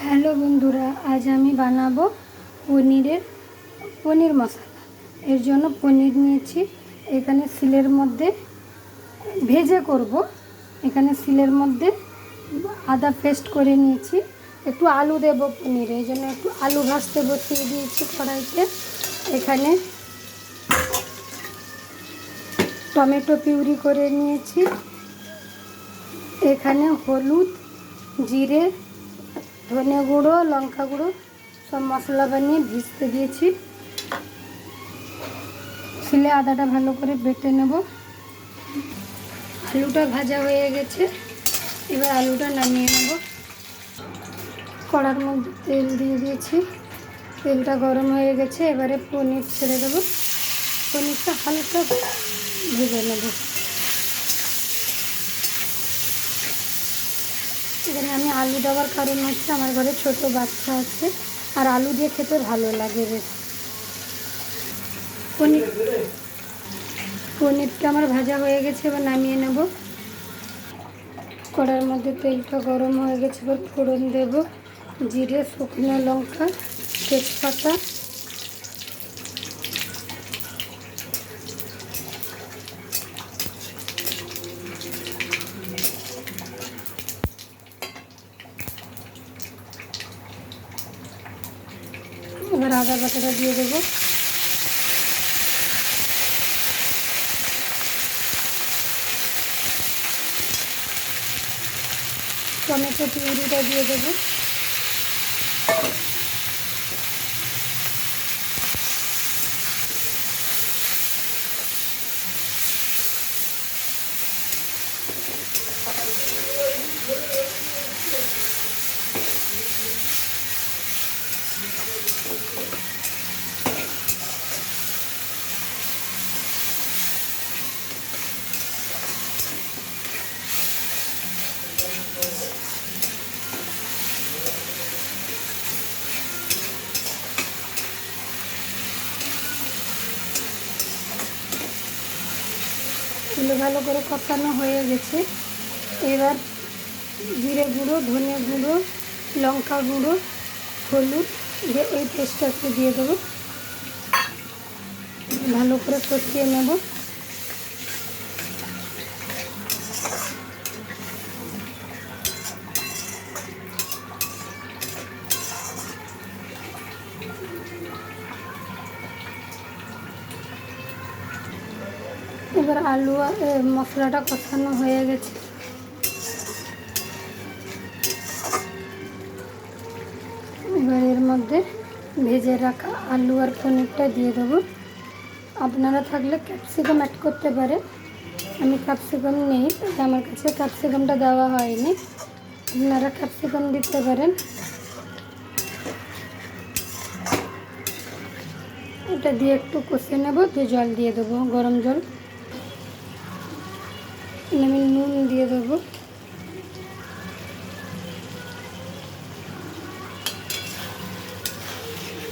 Hello বন্ধুরা, আজ আমি বানাবো পনির মশলা। এর জন্য পনির নিয়েছি। এখানে শিলের মধ্যে ভেজে করব। এখানে শিলের মধ্যে আদা পেস্ট করে নিয়েছি। একটু আলু দেব পনিরে, এই জন্য একটু আলু ভাজতে বসিয়ে দিয়েছি কড়াইতে। এখানে টমেটো পিউরি করে নিয়েছি। এখানে হলুদ, জিরে, ধনে গুঁড়ো, লঙ্কা গুঁড়ো সব মশলা বানিয়ে ভিজতে দিয়েছি। শিলে আদাটা ভালো করে বেটে নেব। আলুটা ভাজা হয়ে গেছে, এবার আলুটা নামিয়ে নেব। কড়ার মধ্যে তেল দিয়ে দিয়েছি, তেলটা গরম হয়ে গেছে। এবারে পনির ছেড়ে দেবো। পনিরটা হালকা ভেজে নেব। এখানে আমি আলু দেওয়ার কারণ হচ্ছে আমার ঘরে ছোট বাচ্চা আছে, আর আলু দিয়ে খেতে ভালো লাগে বেশ। পনিরটা আমার ভাজা হয়ে গেছে, এবার নামিয়ে নেব। কড়ার মধ্যে তেলটা গরম হয়ে গেছে, এবার ফোড়ন দেব। জিরে, শুকনো লঙ্কা, তেজপাতা, এবার আদা বাটাটা দিয়ে দেবো। টমেটো পিউরিটা দিয়ে দেবো। এগুলো ভালো করে কষানো হয়ে গেছে। এবার জিরে গুঁড়ো, ধনে গুঁড়ো, লঙ্কা গুঁড়ো, হলুদ দিয়ে এই পেস্টটা একটু দিয়ে দেবো। ভালো করে কষিয়ে নেব। এবার আলু মশলাটা কষানো হয়ে গেছে। এবার এর মধ্যে ভেজে রাখা আলু আর পনিরটা দিয়ে দেবো। আপনারা থাকলে ক্যাপসিকাম অ্যাড করতে পারেন। আমি ক্যাপসিকাম নেই, তাই আমার কাছে ক্যাপসিকামটা দেওয়া হয়নি। আপনারা ক্যাপসিকাম দিতে পারেন। এটা দিয়ে একটু কষে নেব, দিয়ে জল দিয়ে দেবো, গরম জল। আমি নুন দিয়ে দেবো।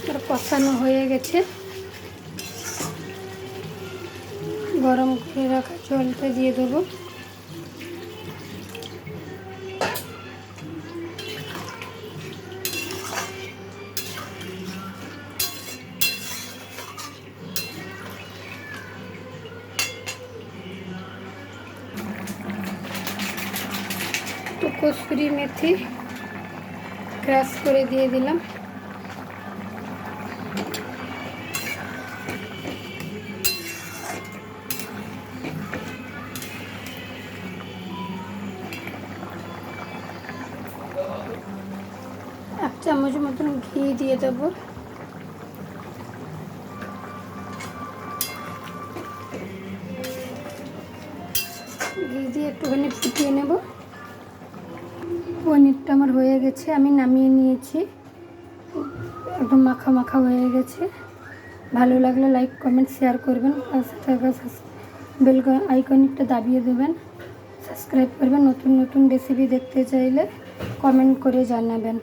আর কষানো হয়ে গেছে। গরম করে রাখা জলটা দিয়ে দেবো। তো কসুরি মেথি ক্রাশ করে দিয়ে দিলাম। এক চামচ মতন ঘি দিয়ে দেবো। ঘি দিয়ে একটুখানি ফুটিয়ে নেব। পনিরটা আমার হয়ে গেছে, আমি নামিয়ে নিয়েছি। একদম মাখা মাখা হয়ে গেছে। ভালো লাগলে লাইক, কমেন্ট, শেয়ার করবেন। পাশে থাকা বেল আইকনটা দাবিয়ে দেবেন। সাবস্ক্রাইব করবেন। নতুন নতুন রেসিপি দেখতে চাইলে কমেন্ট করে জানাবেন।